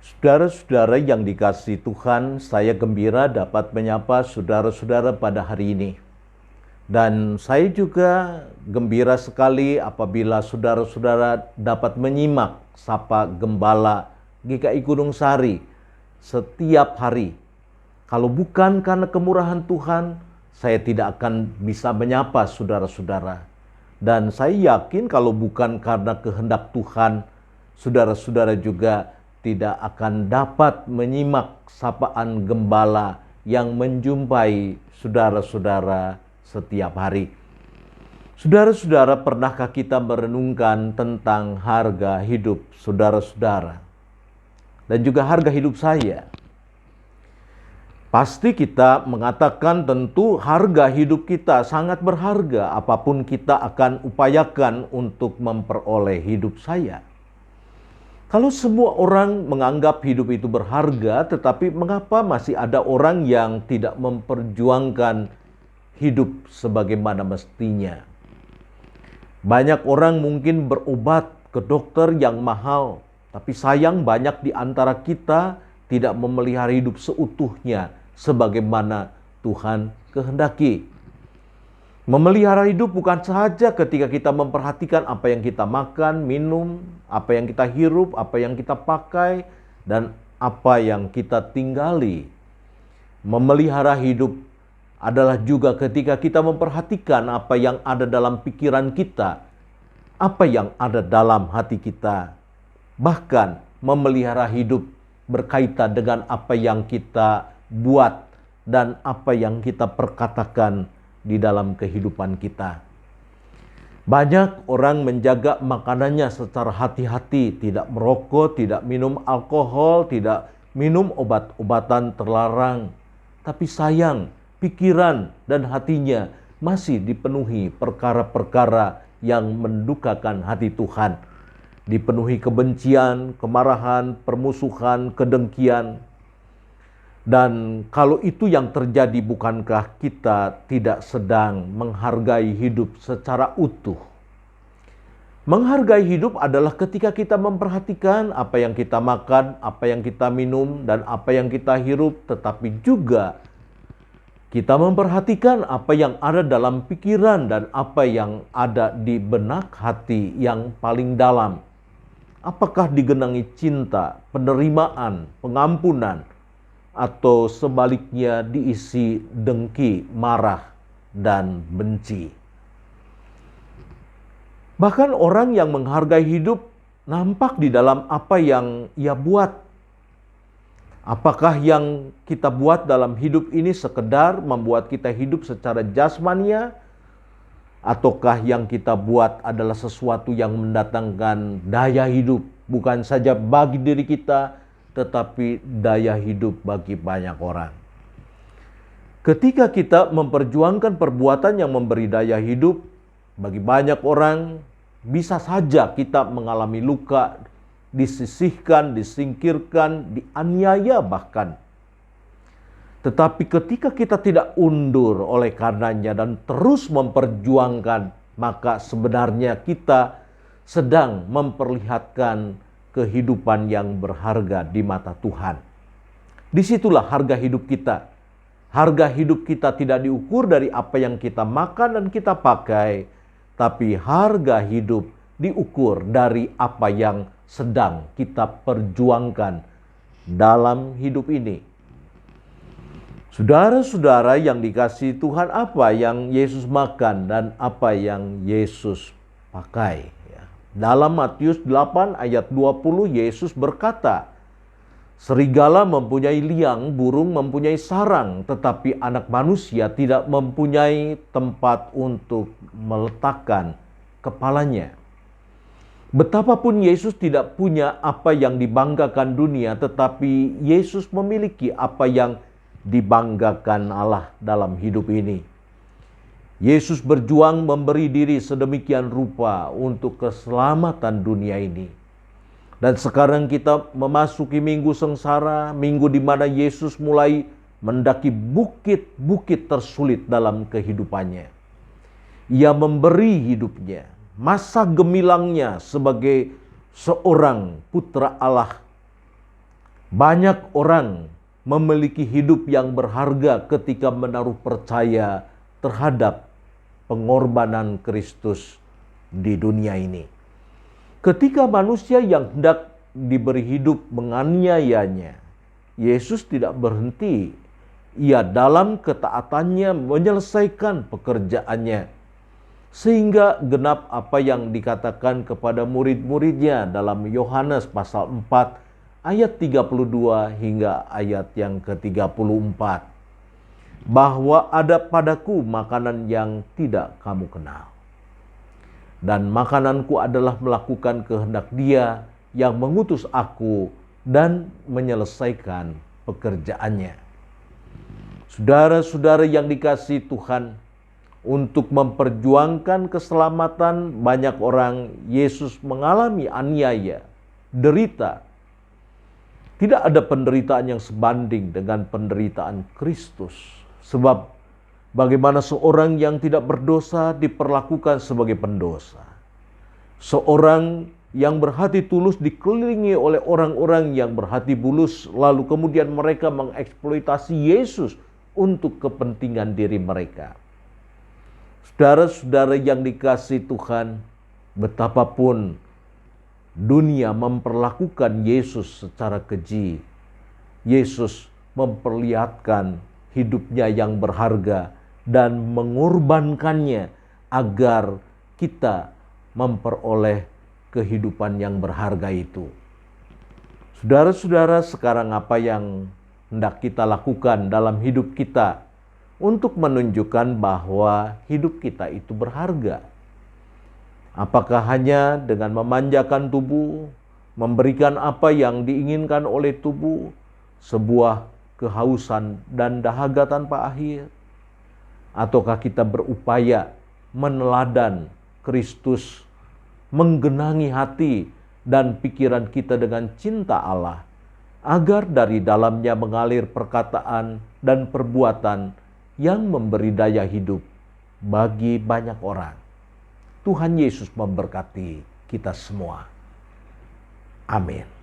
Saudara-saudara yang dikasihi Tuhan, saya gembira dapat menyapa saudara-saudara pada hari ini. Dan saya juga gembira sekali apabila saudara-saudara dapat menyimak Sapa Gembala GKI Gunung Sari setiap hari. Kalau bukan karena kemurahan Tuhan, saya tidak akan bisa menyapa saudara-saudara. Dan saya yakin kalau bukan karena kehendak Tuhan, saudara-saudara juga tidak akan dapat menyimak sapaan gembala yang menjumpai saudara-saudara setiap hari. Saudara-saudara, pernahkah kita merenungkan tentang harga hidup saudara-saudara? Dan juga harga hidup saya? Pasti kita mengatakan tentu harga hidup kita sangat berharga. Apapun kita akan upayakan untuk memperoleh hidup saya. Kalau semua orang menganggap hidup itu berharga, tetapi mengapa masih ada orang yang tidak memperjuangkan hidup sebagaimana mestinya? Banyak orang mungkin berobat ke dokter yang mahal, tapi sayang banyak di antara kita tidak memelihara hidup seutuhnya sebagaimana Tuhan kehendaki. Memelihara hidup bukan saja ketika kita memperhatikan apa yang kita makan, minum, apa yang kita hirup, apa yang kita pakai, dan apa yang kita tinggali. Memelihara hidup adalah juga ketika kita memperhatikan apa yang ada dalam pikiran kita, apa yang ada dalam hati kita. Bahkan memelihara hidup berkaitan dengan apa yang kita buat dan apa yang kita perkatakan di dalam kehidupan kita. Banyak orang menjaga makanannya secara hati-hati, tidak merokok, tidak minum alkohol, tidak minum obat-obatan terlarang. Tapi sayang, pikiran dan hatinya masih dipenuhi perkara-perkara yang mendukakan hati Tuhan. Dipenuhi kebencian, kemarahan, permusuhan, kedengkian. Dan kalau itu yang terjadi, bukankah kita tidak sedang menghargai hidup secara utuh? Menghargai hidup adalah ketika kita memperhatikan apa yang kita makan, apa yang kita minum, dan apa yang kita hirup, tetapi juga kita memperhatikan apa yang ada dalam pikiran dan apa yang ada di benak hati yang paling dalam. Apakah digenangi cinta, penerimaan, pengampunan, atau sebaliknya diisi dengki, marah, dan benci. Bahkan orang yang menghargai hidup nampak di dalam apa yang ia buat. Apakah yang kita buat dalam hidup ini sekedar membuat kita hidup secara jasmania, ataukah yang kita buat adalah sesuatu yang mendatangkan daya hidup, bukan saja bagi diri kita, tetapi daya hidup bagi banyak orang. Ketika kita memperjuangkan perbuatan yang memberi daya hidup bagi banyak orang, bisa saja kita mengalami luka, disisihkan, disingkirkan, dianiaya bahkan. Tetapi ketika kita tidak undur oleh karenanya dan terus memperjuangkan, maka sebenarnya kita sedang memperlihatkan kehidupan yang berharga di mata Tuhan. Disitulah harga hidup kita. Harga hidup kita tidak diukur dari apa yang kita makan dan kita pakai, tapi harga hidup diukur dari apa yang sedang kita perjuangkan dalam hidup ini. Saudara-saudara yang dikasihi Tuhan, apa yang Yesus makan dan apa yang Yesus pakai? Dalam Matius 8 ayat 20, Yesus berkata, "Serigala mempunyai liang, burung mempunyai sarang, tetapi anak manusia tidak mempunyai tempat untuk meletakkan kepalanya." Betapapun Yesus tidak punya apa yang dibanggakan dunia, tetapi Yesus memiliki apa yang dibanggakan Allah dalam hidup ini. Yesus berjuang memberi diri sedemikian rupa untuk keselamatan dunia ini. Dan sekarang kita memasuki minggu sengsara, minggu di mana Yesus mulai mendaki bukit-bukit tersulit dalam kehidupannya. Ia memberi hidupnya, masa gemilangnya sebagai seorang putra Allah Banyak orang memiliki hidup yang berharga ketika menaruh percaya terhadap pengorbanan Kristus di dunia ini. Ketika manusia yang hendak diberi hidup menganiayanya, Yesus tidak berhenti. Ia dalam ketaatannya menyelesaikan pekerjaannya, sehingga genap apa yang dikatakan kepada murid-muridnya dalam Yohanes pasal 4 ayat 32 hingga ayat yang ke-34. Bahwa ada padaku makanan yang tidak kamu kenal. Dan makananku adalah melakukan kehendak Dia yang mengutus aku dan menyelesaikan pekerjaannya. Saudara-saudara yang dikasihi Tuhan, untuk memperjuangkan keselamatan banyak orang, Yesus mengalami aniaya, derita. Tidak ada penderitaan yang sebanding dengan penderitaan Kristus. Sebab bagaimana seorang yang tidak berdosa diperlakukan sebagai pendosa. Seorang yang berhati tulus dikelilingi oleh orang-orang yang berhati bulus, lalu kemudian mereka mengeksploitasi Yesus untuk kepentingan diri mereka. Saudara-saudara yang dikasihi Tuhan, betapapun dunia memperlakukan Yesus secara keji, Yesus memperlihatkan hidupnya yang berharga dan mengorbankannya agar kita memperoleh kehidupan yang berharga itu. Saudara-saudara, sekarang apa yang hendak kita lakukan dalam hidup kita untuk menunjukkan bahwa hidup kita itu berharga? Apakah hanya dengan memanjakan tubuh, memberikan apa yang diinginkan oleh tubuh, sebuah kehausan dan dahaga tanpa akhir? Ataukah kita berupaya meneladan Kristus, menggenangi hati dan pikiran kita dengan cinta Allah, agar dari dalamnya mengalir perkataan dan perbuatan yang memberi daya hidup bagi banyak orang. Tuhan Yesus memberkati kita semua. Amin.